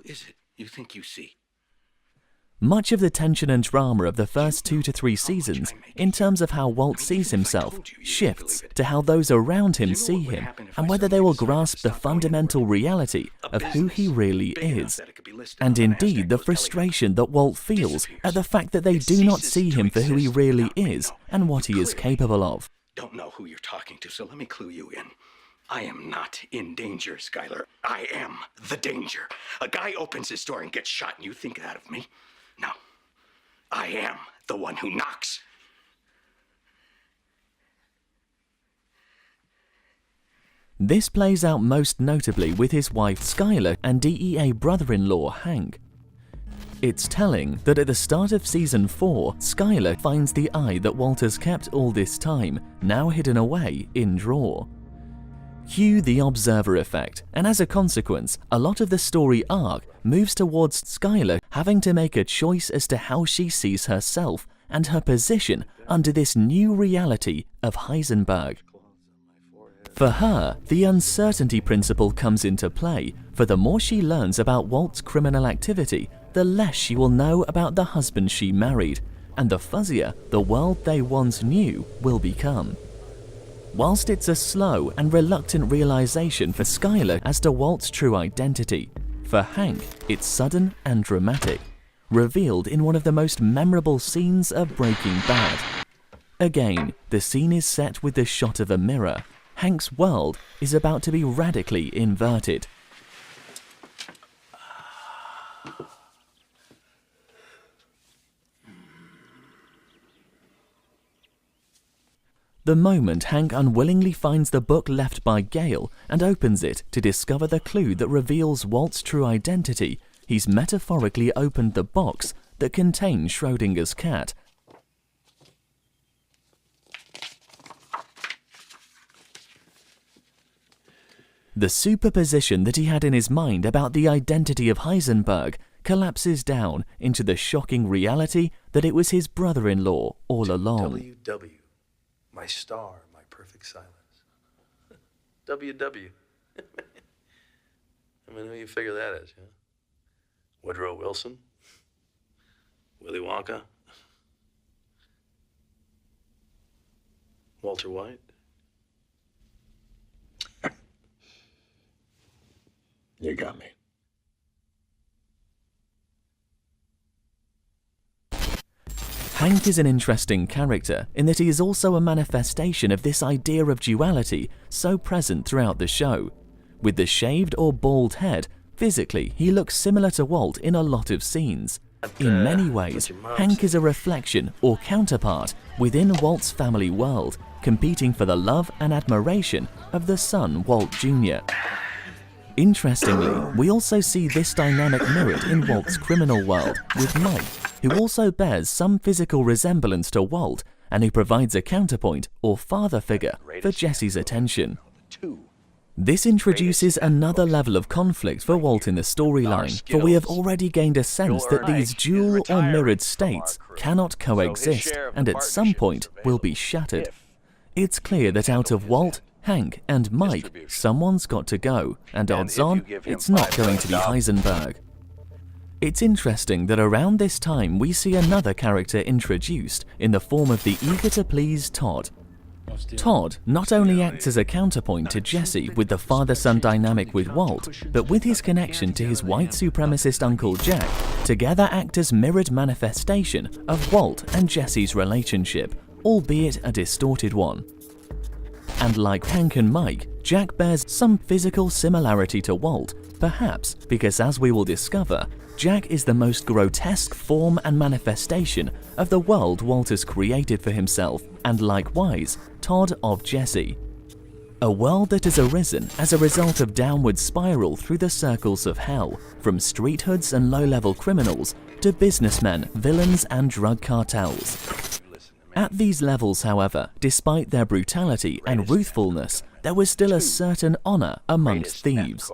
is it you think you see? Much of the tension and drama of the first 2 to 3 seasons, in terms of how Walt sees himself, shifts to how those around him see him and whether they will grasp the fundamental reality of who he really is. And indeed, the frustration that Walt feels at the fact that they do not see him for who he really is and what he is capable of. Don't know who you're talking to, so let me clue you in. I am not in danger, Skylar. I am the danger. A guy opens his door and gets shot, and you think that of me? No. I am the one who knocks. This plays out most notably with his wife Skylar and DEA brother-in-law Hank. It's telling that at the start of season 4, Skylar finds the eye that Walt has kept all this time, now hidden away in drawer. Cue the observer effect, and as a consequence, a lot of the story arc moves towards Skylar having to make a choice as to how she sees herself and her position under this new reality of Heisenberg. For her, the uncertainty principle comes into play, for the more she learns about Walt's criminal activity, the less she will know about the husband she married, and the fuzzier the world they once knew will become. Whilst it's a slow and reluctant realization for Skylar as to Walt's true identity, for Hank it's sudden and dramatic, revealed in one of the most memorable scenes of Breaking Bad. Again, the scene is set with the shot of a mirror. Hank's world is about to be radically inverted. The moment Hank unwillingly finds the book left by Gale and opens it to discover the clue that reveals Walt's true identity, he's metaphorically opened the box that contains Schrodinger's cat. The superposition that he had in his mind about the identity of Heisenberg collapses down into the shocking reality that it was his brother-in-law all along. WW. My star, my perfect silence. WW. I mean, who you figure that is, yeah? Woodrow Wilson? Willy Wonka? Walter White? You got me. Hank is an interesting character in that he is also a manifestation of this idea of duality so present throughout the show. With the shaved or bald head, physically he looks similar to Walt in a lot of scenes. In many ways, Hank is a reflection or counterpart within Walt's family world, competing for the love and admiration of the son Walt Jr. Interestingly, we also see this dynamic mirrored in Walt's criminal world with Mike, who also bears some physical resemblance to Walt and who provides a counterpoint or father figure for Jesse's attention. This introduces another level of conflict for Walt in the storyline, for we have already gained a sense that these dual or mirrored states cannot coexist and at some point will be shattered. It's clear that out of Walt, Hank and Mike, someone's got to go, and odds on, it's not going to be Heisenberg. It's interesting that around this time we see another character introduced in the form of the eager-to-please Todd. Todd not only acts as a counterpoint to Jesse with the father-son dynamic with Walt, but with his connection to his white supremacist Uncle Jack, together act as mirrored manifestation of Walt and Jesse's relationship, albeit a distorted one. And like Hank and Mike, Jack bears some physical similarity to Walt, perhaps because, as we will discover, Jack is the most grotesque form and manifestation of the world Walt has created for himself, and likewise, Todd of Jesse. A world that has arisen as a result of downward spiral through the circles of hell, from street hoods and low-level criminals to businessmen, villains and drug cartels. At these levels, however, despite their brutality and ruthfulness, there was still a certain honor amongst thieves.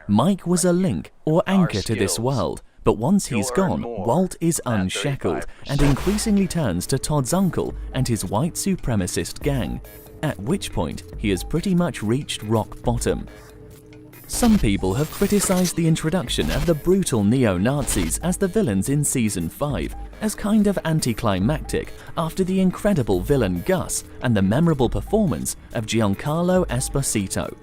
Mike was a link or anchor to this world, but once he's gone, Walt is unshackled and increasingly turns to Todd's uncle and his white supremacist gang, at which point he has pretty much reached rock bottom. Some people have criticized the introduction of the brutal neo-Nazis as the villains in Season 5 as kind of anticlimactic after the incredible villain Gus and the memorable performance of Giancarlo Esposito.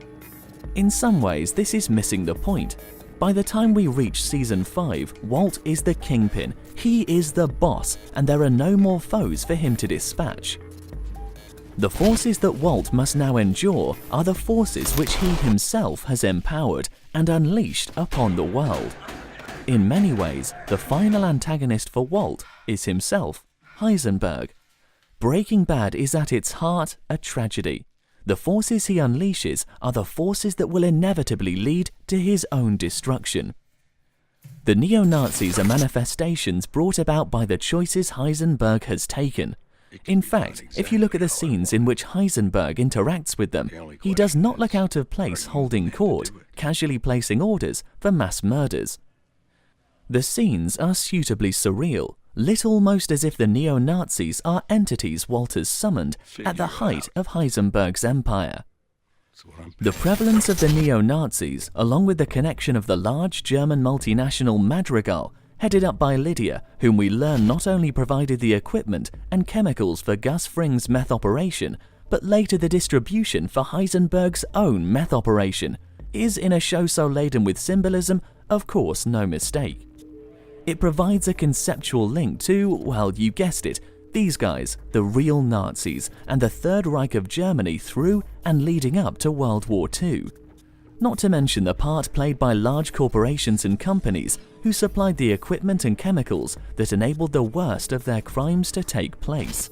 In some ways, this is missing the point. By the time we reach Season 5, Walt is the kingpin, he is the boss, and there are no more foes for him to dispatch. The forces that Walt must now endure are the forces which he himself has empowered and unleashed upon the world. In many ways, the final antagonist for Walt is himself, Heisenberg. Breaking Bad is at its heart a tragedy. The forces he unleashes are the forces that will inevitably lead to his own destruction. The neo-Nazis are manifestations brought about by the choices Heisenberg has taken. In fact, if you look at the scenes in which Heisenberg interacts with them, he does not look out of place holding court, casually placing orders for mass murders. The scenes are suitably surreal, lit almost as if the neo-Nazis are entities Walt has summoned at the height of Heisenberg's empire. The prevalence of the neo-Nazis, along with the connection of the large German multinational Madrigal, headed up by Lydia, whom we learn not only provided the equipment and chemicals for Gus Fring's meth operation, but later the distribution for Heisenberg's own meth operation, is in a show so laden with symbolism, of course no mistake. It provides a conceptual link to, well, you guessed it, these guys, the real Nazis, and the Third Reich of Germany through and leading up to World War II. Not to mention the part played by large corporations and companies who supplied the equipment and chemicals that enabled the worst of their crimes to take place.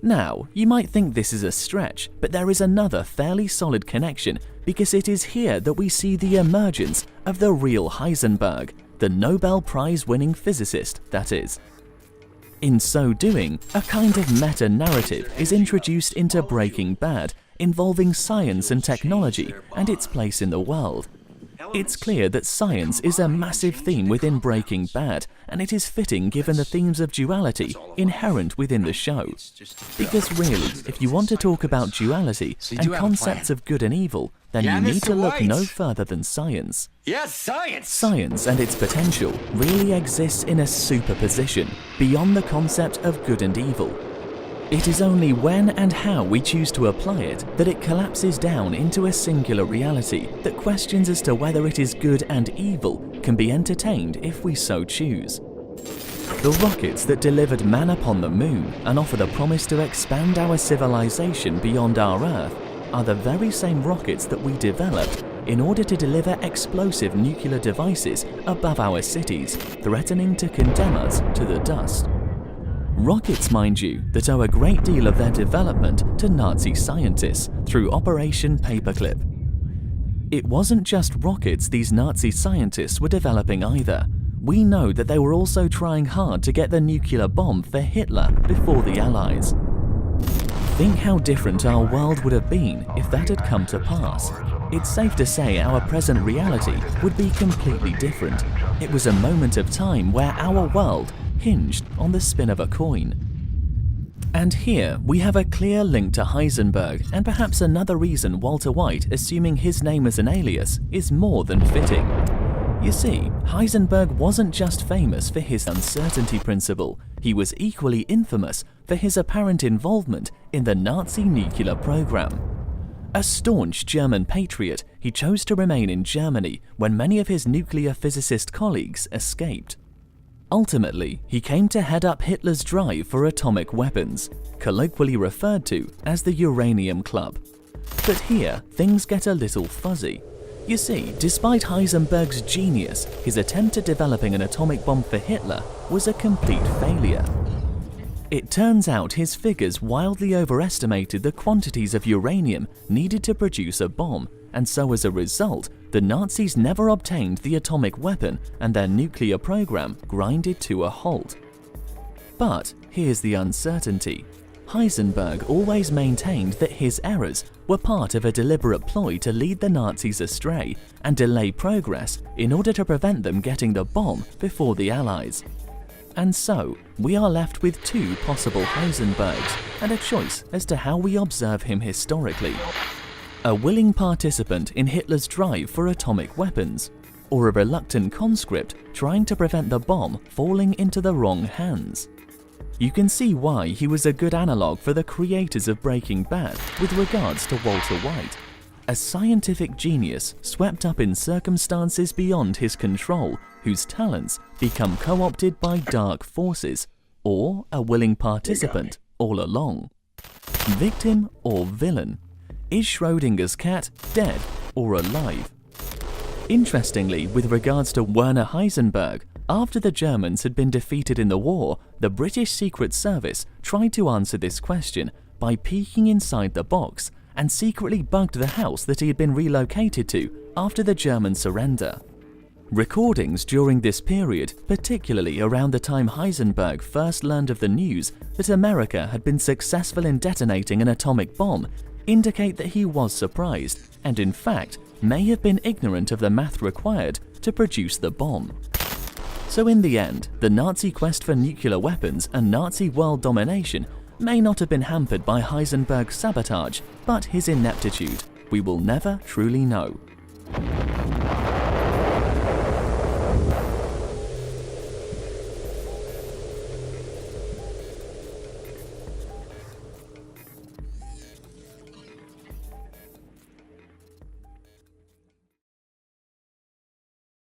Now, you might think this is a stretch, but there is another fairly solid connection because it is here that we see the emergence of the real Heisenberg, the Nobel Prize winning physicist, that is. In so doing, a kind of meta-narrative is introduced into Breaking Bad, involving science and technology and its place in the world. It's clear that science is a massive theme within Breaking Bad, and it is fitting given the themes of duality inherent within the show. Because really, if you want to talk about duality and concepts of good and evil, then you need to look no further than science. Yes, science! Science and its potential really exists in a superposition, beyond the concept of good and evil. It is only when and how we choose to apply it that it collapses down into a singular reality that questions as to whether it is good and evil can be entertained if we so choose. The rockets that delivered man upon the moon and offer the promise to expand our civilization beyond our Earth are the very same rockets that we developed in order to deliver explosive nuclear devices above our cities, threatening to condemn us to the dust. Rockets, mind you, that owe a great deal of their development to Nazi scientists through Operation Paperclip. It wasn't just rockets these Nazi scientists were developing either. We know that they were also trying hard to get the nuclear bomb for Hitler before the Allies. Think how different our world would have been if that had come to pass. It's safe to say our present reality would be completely different. It was a moment of time where our world hinged on the spin of a coin. And here we have a clear link to Heisenberg, and perhaps another reason Walter White assuming his name as an alias is more than fitting. You see, Heisenberg wasn't just famous for his uncertainty principle, he was equally infamous for his apparent involvement in the Nazi nuclear program. A staunch German patriot, he chose to remain in Germany when many of his nuclear physicist colleagues escaped. Ultimately, he came to head up Hitler's drive for atomic weapons, colloquially referred to as the Uranium Club. But here, things get a little fuzzy. You see, despite Heisenberg's genius, his attempt at developing an atomic bomb for Hitler was a complete failure. It turns out his figures wildly overestimated the quantities of uranium needed to produce a bomb, and so as a result, the Nazis never obtained the atomic weapon and their nuclear program grinded to a halt. But here's the uncertainty. Heisenberg always maintained that his errors were part of a deliberate ploy to lead the Nazis astray and delay progress in order to prevent them getting the bomb before the Allies. And so, we are left with two possible Heisenbergs and a choice as to how we observe him historically. a willing participant in Hitler's drive for atomic weapons, or a reluctant conscript trying to prevent the bomb falling into the wrong hands. You can see why he was a good analogue for the creators of Breaking Bad with regards to Walter White, a scientific genius swept up in circumstances beyond his control, whose talents become co-opted by dark forces, or a willing participant all along. Victim or villain? Is Schrödinger's cat dead or alive? Interestingly, with regards to Werner Heisenberg, after the Germans had been defeated in the war, the British Secret Service tried to answer this question by peeking inside the box and secretly bugged the house that he had been relocated to after the German surrender. Recordings during this period, particularly around the time Heisenberg first learned of the news that America had been successful in detonating an atomic bomb, indicate that he was surprised and in fact may have been ignorant of the math required to produce the bomb. So in the end, the Nazi quest for nuclear weapons and Nazi world domination may not have been hampered by Heisenberg's sabotage, but his ineptitude. We will never truly know.